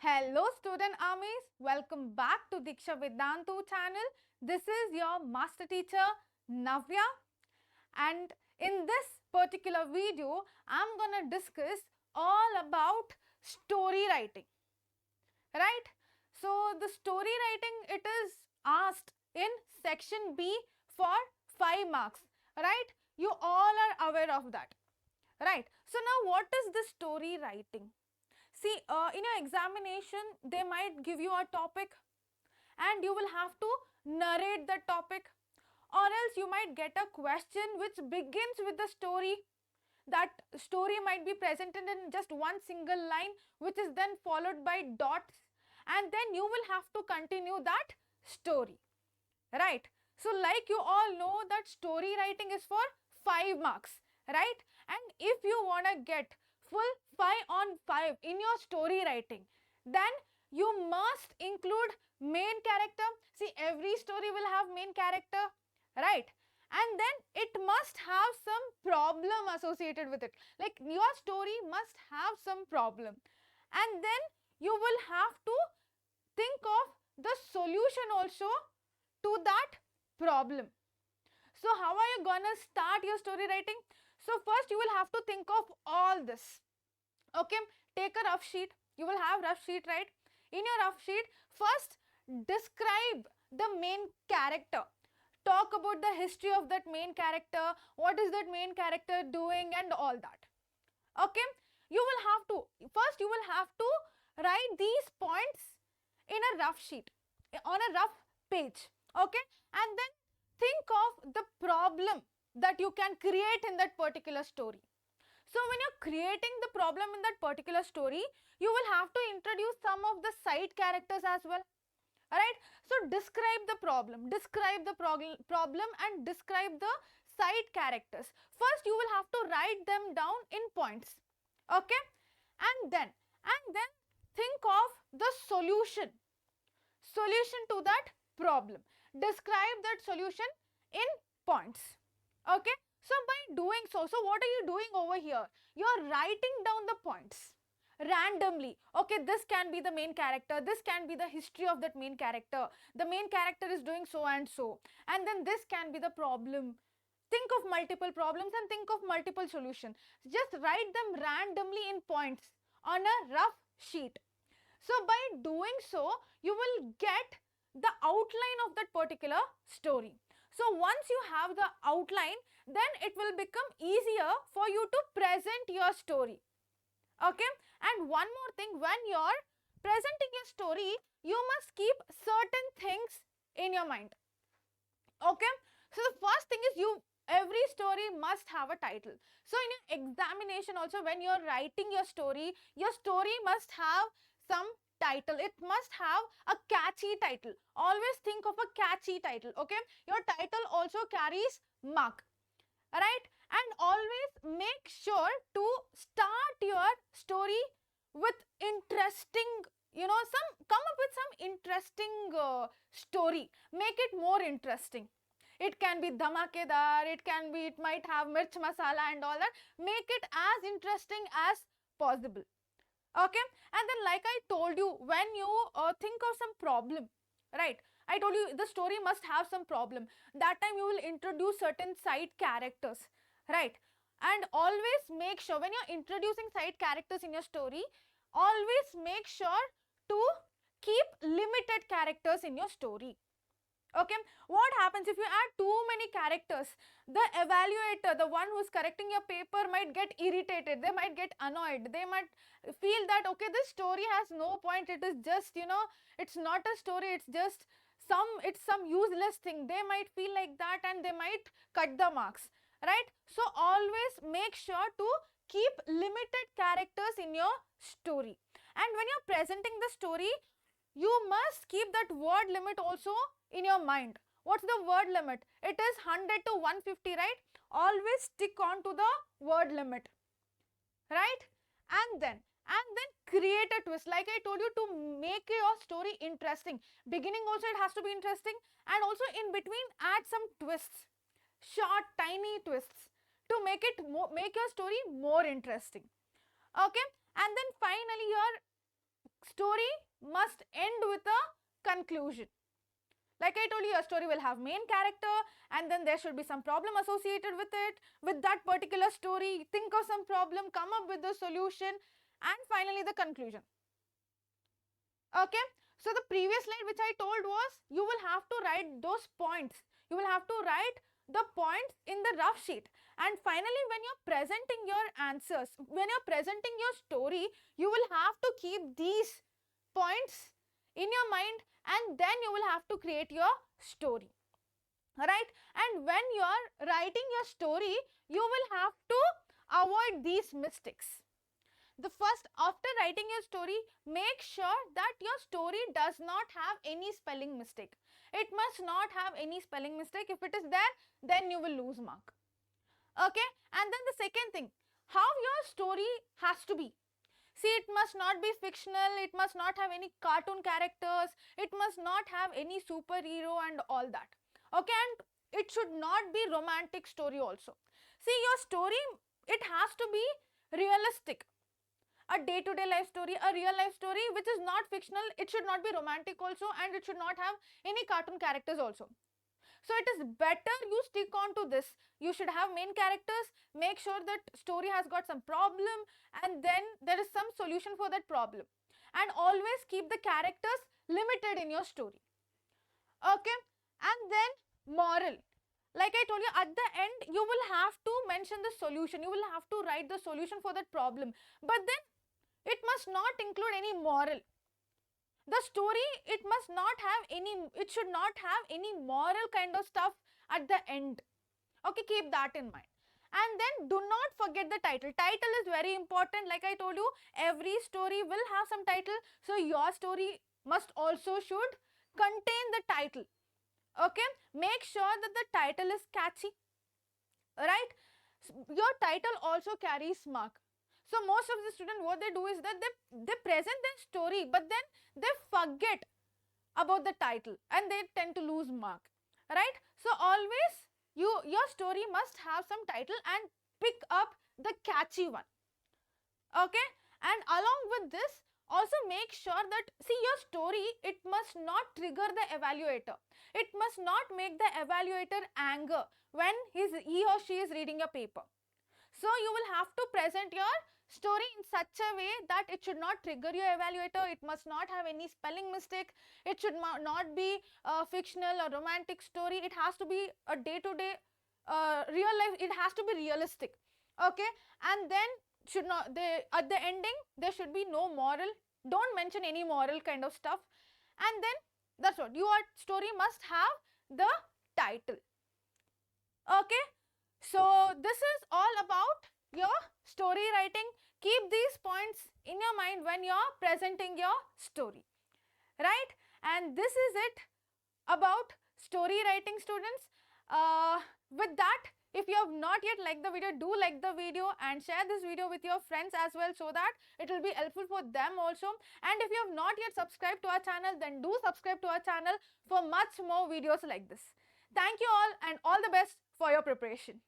Hello student armies, welcome back to Diksha Vedantu channel. This is your master teacher Navya, and in this particular video I'm gonna discuss all about story writing, right? So the story writing, it is asked in section B for 5 marks, right? You all are aware of that, right? So now what is the story writing? See, in your examination, they might give you a topic and you will have to narrate the topic, or else you might get a question which begins with the story. That story might be presented in just one single line, which is then followed by dots, and then you will have to continue that story, right? So like you all know that story writing is for 5 marks, right? And if you want to get full 5 on 5 in your story writing, then you must include main character. See, every story will have main character, right? And then it must have some problem associated with it. Like your story must have some problem, and then you will have to think of the solution also to that problem. So how are you gonna start your story writing? So first you will have to think of all this. Okay, take a rough sheet. You will have rough sheet, right? In your rough sheet, first describe the main character. Talk about the history of that main character, what is that main character doing and all that. Okay, you will have to, first you will have to write these points in a rough sheet, on a rough page. Okay, and then think of the problem that you can create in that particular story. So when you're creating the problem in that particular story, you will have to introduce some of the side characters as well. Alright, so describe the problem and describe the side characters. First you will have to write them down in points. Okay, and then think of the solution to that problem. Describe that solution in points. Okay, so by doing so what are you doing over here? You are writing down the points randomly. Okay, this can be the main character, this can be the history of that main character, the main character is doing so and so, and then this can be the problem. Think of multiple problems and think of multiple solutions. Just write them randomly in points on a rough sheet. So by doing so, you will get the outline of that particular story. So once you have the outline, then it will become easier for you to present your story. Okay, and one more thing, when you're presenting your story, you must keep certain things in your mind. Okay, so the first thing is every story must have a title. So in your examination also, when you're writing your story must have some title. It must have a catchy title. Always think of a catchy title. Okay, your title also carries mark, right? And always make sure to start your story with interesting, come up with some interesting story. Make it more interesting. It can be dhamakedar, it might have mirch masala and all that. Make it as interesting as possible. Okay, and then like I told you, when you think of some problem, right? I told you the story must have some problem. That time you will introduce certain side characters, right? And always make sure when you're introducing side characters in your story, always make sure to keep limited characters in your story. Okay, what happens if you add too many characters? The evaluator, the one who's correcting your paper, might get irritated, they might get annoyed, they might feel that okay, this story has no point, it is just, it's not a story, it's just some useless thing. They might feel like that and they might cut the marks, right? So always make sure to keep limited characters in your story. And when you're presenting the story, you must keep that word limit also in your mind. What's the word limit? It is 100 to 150, right? Always stick on to the word limit, right? And then create a twist. Like I told you, to make your story interesting. Beginning also it has to be interesting, and also in between add some twists, short tiny twists, to make your story more interesting. Okay, and then finally your story must end with a conclusion. Like I told you, your story will have main character and then there should be some problem associated with it, with that particular story. Think of some problem, come up with the solution, and finally the conclusion. Okay, so the previous slide which I told was you will have to write those points. You will have to write the points in the rough sheet, and finally when you're presenting your answers, when you're presenting your story, you will have to keep these points in your mind and then you will have to create your story, right? And when you are writing your story, you will have to avoid these mistakes. The first, after writing your story, make sure that your story does not have any spelling mistake. It must not have any spelling mistake. If it is there, then you will lose mark. Okay, and then the second thing, how your story has to be. See, it must not be fictional, it must not have any cartoon characters, it must not have any superhero and all that. Okay, and it should not be romantic story also. See, your story, it has to be realistic. A day-to-day life story, a real life story which is not fictional. It should not be romantic also and it should not have any cartoon characters also. So it is better you stick on to this. You should have main characters, make sure that story has got some problem and then there is some solution for that problem. And always keep the characters limited in your story. Okay, and then moral. Like I told you, at the end you will have to mention the solution. You will have to write the solution for that problem. But then it must not include any moral. The story, it must not have any, it should not have any moral kind of stuff at the end. Okay, keep that in mind. And then do not forget the title. Title is very important. Like I told you, every story will have some title. So your story must also should contain the title. Okay, make sure that the title is catchy, right? Your title also carries mark. So most of the students, what they do is that they present their story, but then they forget about the title and they tend to lose mark, right? So always your story must have some title and pick up the catchy one. Okay, and along with this, also make sure that, see, your story, it must not trigger the evaluator. It must not make the evaluator anger when he or she is reading your paper. So you will have to present your story in such a way that it should not trigger your evaluator. It must not have any spelling mistake. It should not be a fictional or romantic story. It has to be a day-to-day real life. It has to be realistic. Okay, and then should not, at the ending there should be no moral. Don't mention any moral kind of stuff. And then that's what your story must have the title. Okay, so this is all about your story writing. Keep these points in your mind when you are presenting your story, right? And this is it about story writing, students. With that, if you have not yet liked the video, do like the video and share this video with your friends as well, so that it will be helpful for them also. And if you have not yet subscribed to our channel, then do subscribe to our channel for much more videos like this. Thank you all and all the best for your preparation.